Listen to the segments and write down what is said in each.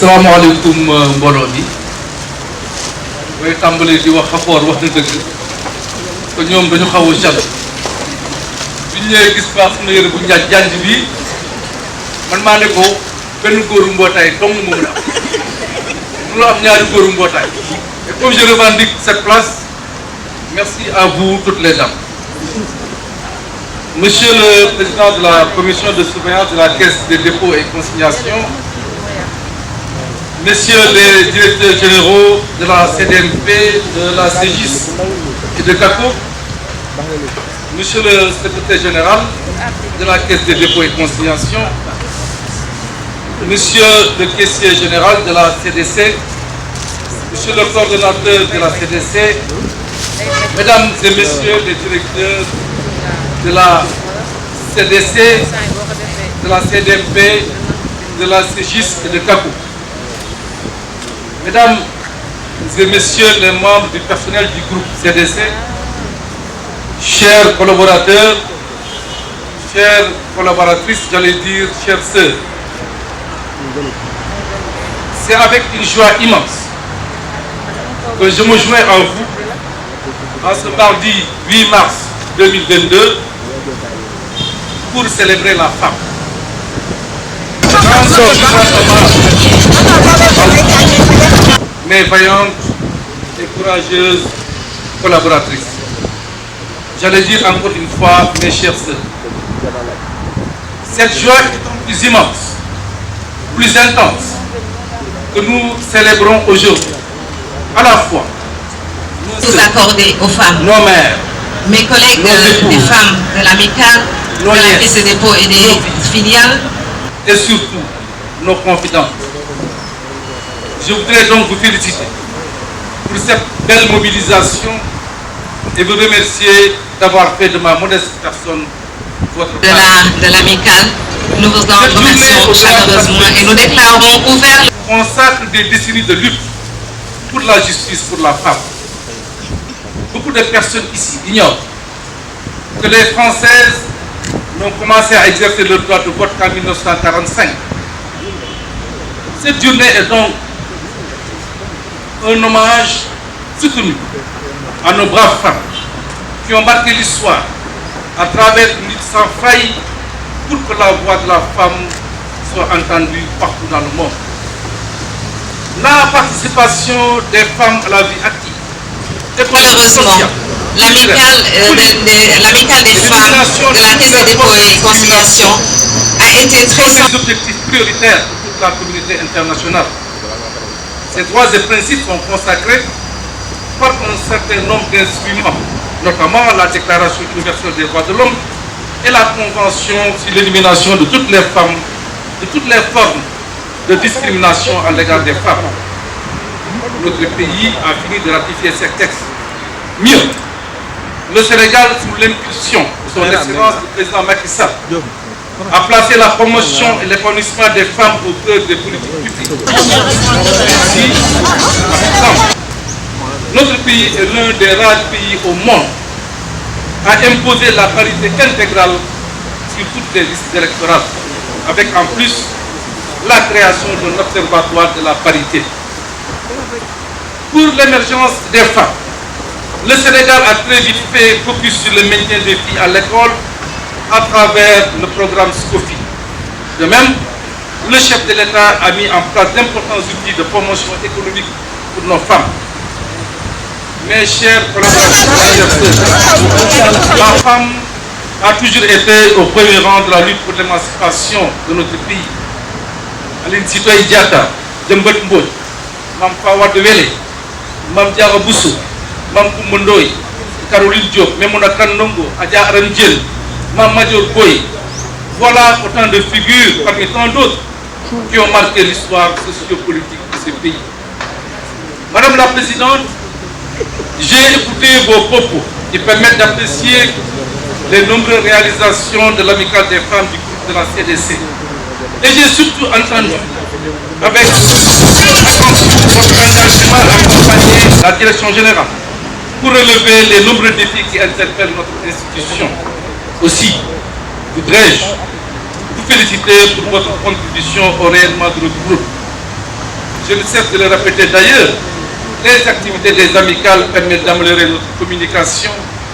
salaamaaleykum mbooloo mi mooy tàmbalee di wax rapport wax na dëgg te ñoom dañu xaw a jàll bi ñu ñëwee gis baax na yëre bu janj bi man maa ne ko benn góoru mbootaay dong moom la am lu am ñaari góoru mbootaay et comme je revendique cette place merci à vous toutes les dames. Monsieur le Président de la Commission de surveillance de la Caisse des dépôts et consignations, Messieurs les directeurs généraux de la CDMP, de la CGIS et de CACO, Monsieur le secrétaire général de la Caisse des dépôts et consignations, Monsieur le caissier général de la CDC, Monsieur le coordonnateur de la CDC, Mesdames et Messieurs les directeurs de la CDC, de la CDMP, de la CGIS et de CACO. Mesdames et Messieurs les membres du personnel du groupe CDC, chers collaborateurs, chères collaboratrices, j'allais dire chères sœurs, c'est avec une joie immense que je me joins à vous en ce mardi 8 mars 2022 pour célébrer la femme. Mes vaillantes et courageuses collaboratrices. J'allais dire encore une fois, mes chères sœurs, cette joie est plus immense, plus intense, que nous célébrons aujourd'hui. À la fois, vous accordez aux femmes, nos mères, mes collègues des femmes de l'amicale, de la Caisse des dépôts et des filiales, et surtout nos confidentes. Je voudrais donc vous féliciter pour cette belle mobilisation et vous remercier d'avoir fait de ma modeste personne votre de l'amicale. Nous vous en remercions chaleureusement et nous déclarons ouvert. Consacre des décennies de lutte pour la justice pour la femme. Beaucoup de personnes ici ignorent que les Françaises n'ont commencé à exercer leur droit de vote qu'en 1945. Cette journée est donc un hommage soutenu à nos braves femmes qui ont marqué l'histoire à travers une lutte sans faille pour que la voix de la femme soit entendue partout dans le monde. La participation des femmes à la vie active. Malheureusement, l'amicale des femmes de la Caisse des dépôts et consignations a été très des objectifs prioritaires pour toute la communauté internationale. Ces droits et principes sont consacrés par un certain nombre d'instruments, notamment la Déclaration universelle des droits de l'homme et la Convention sur l'élimination de toutes les femmes, de toutes les formes de discrimination à l'égard des femmes. Notre pays a fini de ratifier ces textes. Mieux, le Sénégal, sous l'impulsion de son excellence du président Macky Sall, a placé la promotion et l'épanouissement des femmes au cœur des politiques publiques. Ainsi, notre pays est l'un des rares pays au monde à imposer la parité intégrale sur toutes les listes électorales, avec en plus la création d'un observatoire de la parité. Pour l'émergence des femmes, le Sénégal a très vite fait focus sur le maintien des filles à l'école à travers le programme SCOFI. De même, le chef de l'État a mis en place d'importants outils de promotion économique pour nos femmes. Mes chers collaborateurs, la femme a toujours été au premier rang de la lutte pour l'émancipation de notre pays. Aline Sitoé Diatta, Djembet Mbodj, Mam Fawade Wele, Mam Diarra Bousso, Mam Koumba Ndoye, Caroline Diop, Memouna Kandongo, Adja Aram Diène, Mam Madior Boye. Voilà autant de figures parmi tant d'autres qui ont marqué l'histoire sociopolitique de ce pays. Madame la Présidente, j'ai écouté vos propos qui permettent d'apprécier les nombreuses réalisations de l'amicale des femmes du groupe de la CDC. Et j'ai surtout entendu avec attention votre engagement à accompagner la direction générale pour relever les nombreux défis qui interpellent notre institution. Aussi, voudrais-je vous féliciter pour votre contribution au rayonnement de notre groupe. je ne cesse de le répéter d'ailleurs, les activités des amicales permettent d'améliorer notre communication,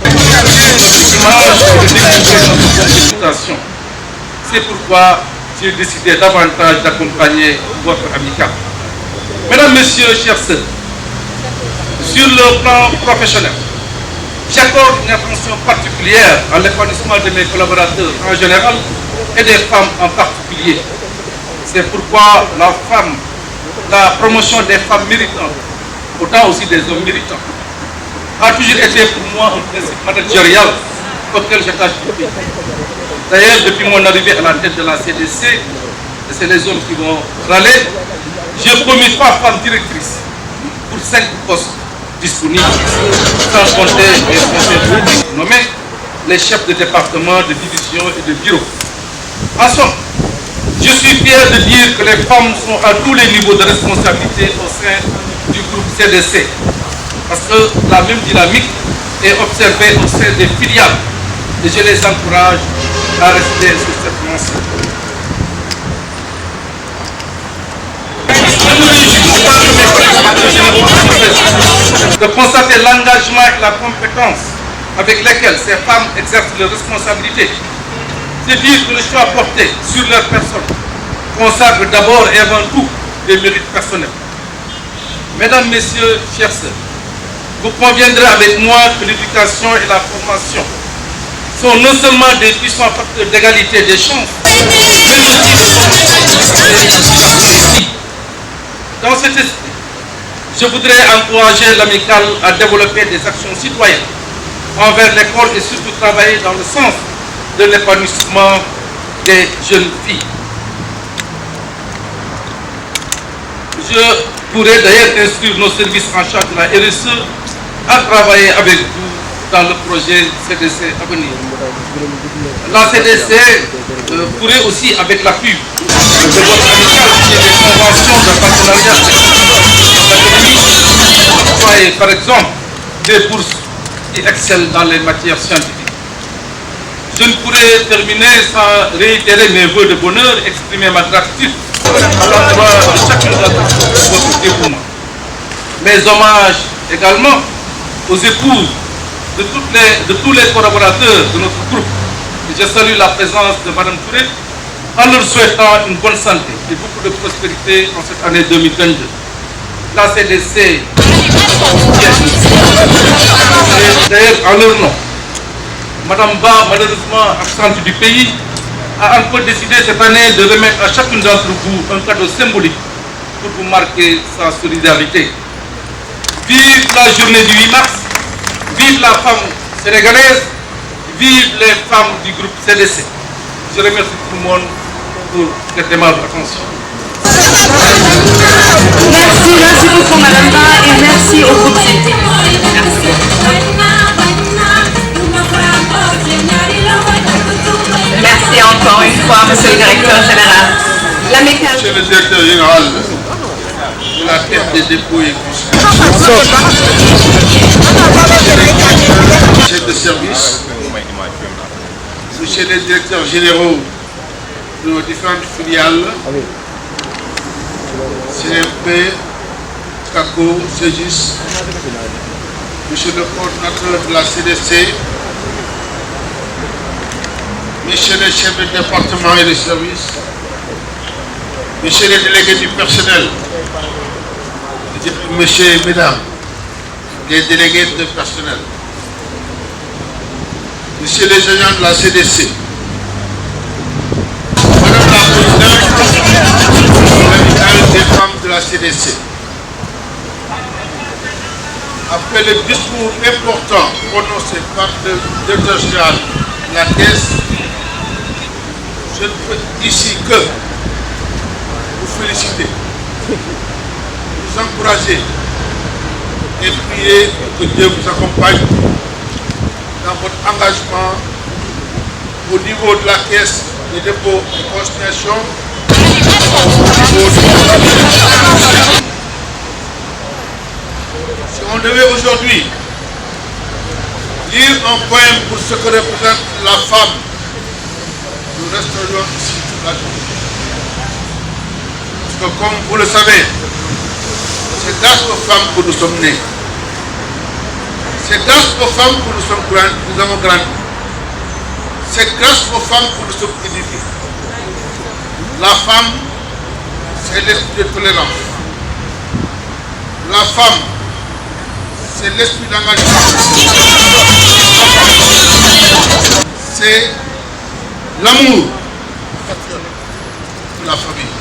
notre image et de découvrir notre communication. C'est pourquoi j'ai décidé davantage d'accompagner votre amicale. Mesdames, Messieurs, chers sœurs, sur le plan professionnel, j'accorde une attention particulière à l'épanouissement de mes collaborateurs en général et des femmes en particulier. C'est pourquoi la promotion des femmes méritantes, autant aussi des hommes méritants, a toujours été pour moi un principe managérial auquel j'attache beaucoup. D'ailleurs, depuis mon arrivée à la tête de la CDC, et c'est les hommes qui vont râler, j'ai promis 3 femmes directrices pour 5 postes disponibles, sans compter les conseillers publics nommés, les chefs de département, de division et de bureau. En somme, je suis fier de dire que les femmes sont à tous les niveaux de responsabilité au sein du groupe CDC, parce que la même dynamique est observée au sein des filiales et je les encourage à rester sur cette lancée. De constater l'engagement et la compétence avec lesquels ces femmes exercent leurs responsabilités. C'est dire que le choix porté sur leur personne consacre d'abord et avant tout des mérites personnels. Mesdames, Messieurs, chers sœurs, vous conviendrez avec moi que l'éducation et la formation sont non seulement des puissants facteurs d'égalité des chances, mais aussi dans cet esprit, je voudrais encourager l'amicale à développer des actions citoyennes envers l'école et surtout travailler dans le sens de l'épanouissement des jeunes filles. Je pourrais d'ailleurs instruire nos services en charge de la RSE à travailler avec vous dans le projet CDC à venir. La CDC pourrait aussi, avec l'appui de votre amicale, signer des conventions de partenariat et par exemple des bourses qui excellent dans les matières scientifiques. Je ne pourrais terminer sans réitérer mes vœux de bonheur et exprimer ma gratitude à l'endroit de chacun d'entre vous pour votre dévouement. Mes hommages également aux épouses de tous les collaborateurs de notre groupe. Et je salue la présence de Mme Touré en leur souhaitant une bonne santé et beaucoup de prospérité en cette année 2022. La CDC, d'ailleurs en leur nom, Mme Ba, malheureusement absente du pays, a encore décidé cette année de remettre à chacune d'entre vous un cadeau symbolique pour vous marquer sa solidarité. Vive la journée du 8 mars, vive la femme sénégalaise, vive les femmes du groupe CDC. Je remercie tout le monde pour cette aimable attention. Merci beaucoup Madame Ba et merci au groupe CDC. Merci encore une fois, Monsieur le Directeur Général. Monsieur le Directeur Général de la Caisse des dépôts et consignations, chef de service, Monsieur les directeurs généraux de nos différentes filiales, CMP, CACO, CEGIS, Monsieur le coordinateur de la CDC, Messieurs les chefs de département et de services, Messieurs les délégués du personnel, Messieurs et Mesdames, les délégués de personnel, Messieurs les agents de la CDC, Madame la Présidente des femmes de la CDC, après le discours important prononcé par le directeur général de la Caisse, je ne peux ici que vous féliciter, vous encourager et prier que Dieu vous accompagne dans votre engagement au niveau de la Caisse des dépôts et consignations, si on devait aujourd'hui lire un poème pour ce que représente la femme, nous resterions ici toute la journée. Parce que comme vous le savez, C'est grâce aux femmes que nous sommes nés. C'est grâce aux femmes que nous avons grandi. C'est grâce aux femmes que nous sommes éduqués. La femme, c'est l'esprit de tolérance. La femme, c'est l'esprit d'engagement. C'est l'amour de la famille.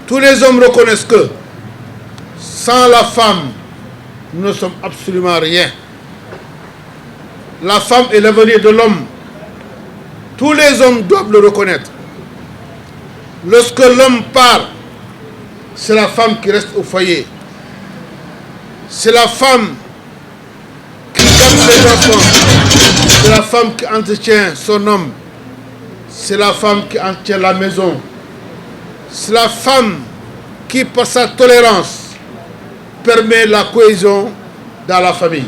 Tous les hommes reconnaissent que sans la femme, nous ne sommes absolument rien. La femme est l'avenir de l'homme. Tous les hommes doivent le reconnaître. Lorsque l'homme part, c'est la femme qui reste au foyer. C'est la femme qui garde les enfants. C'est la femme qui entretient son homme. C'est la femme qui entretient la maison. C'est la femme qui, par sa tolérance, permet la cohésion dans la famille.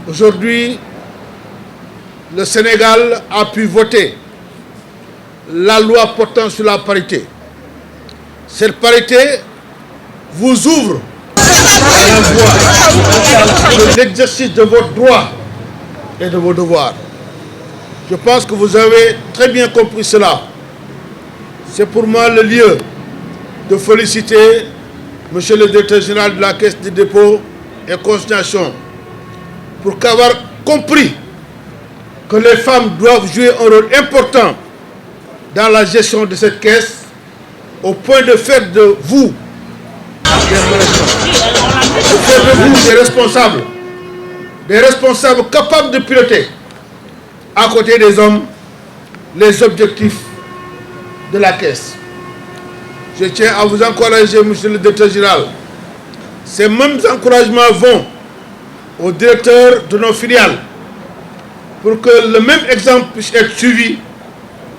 Aujourd'hui, le Sénégal a pu voter la loi portant sur la parité. Cette parité vous ouvre la voie de l'exercice de vos droits et de vos devoirs. Je pense que vous avez très bien compris cela. C'est pour moi le lieu de féliciter Monsieur le directeur général de la Caisse des dépôts et consignations pour qu'avoir compris que les femmes doivent jouer un rôle important dans la gestion de cette caisse, au point de faire de vous des responsables capables de piloter à côté des hommes les objectifs de la caisse. Je tiens à vous encourager, monsieur le directeur général. Ces mêmes encouragements vont aux directeurs de nos filiales pour que le même exemple puisse être suivi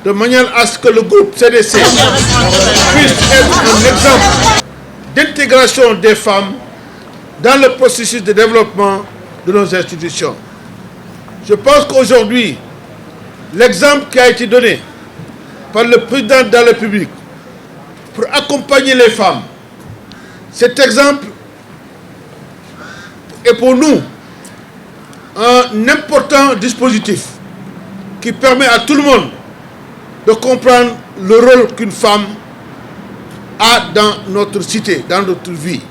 de manière à ce que le groupe CDC puisse être un exemple d'intégration des femmes dans le processus de développement de nos institutions. Je pense qu'aujourd'hui, l'exemple qui a été donné par le président de la République pour accompagner les femmes, cet exemple est pour nous un important dispositif qui permet à tout le monde de comprendre le rôle qu'une femme a dans notre cité, dans notre vie.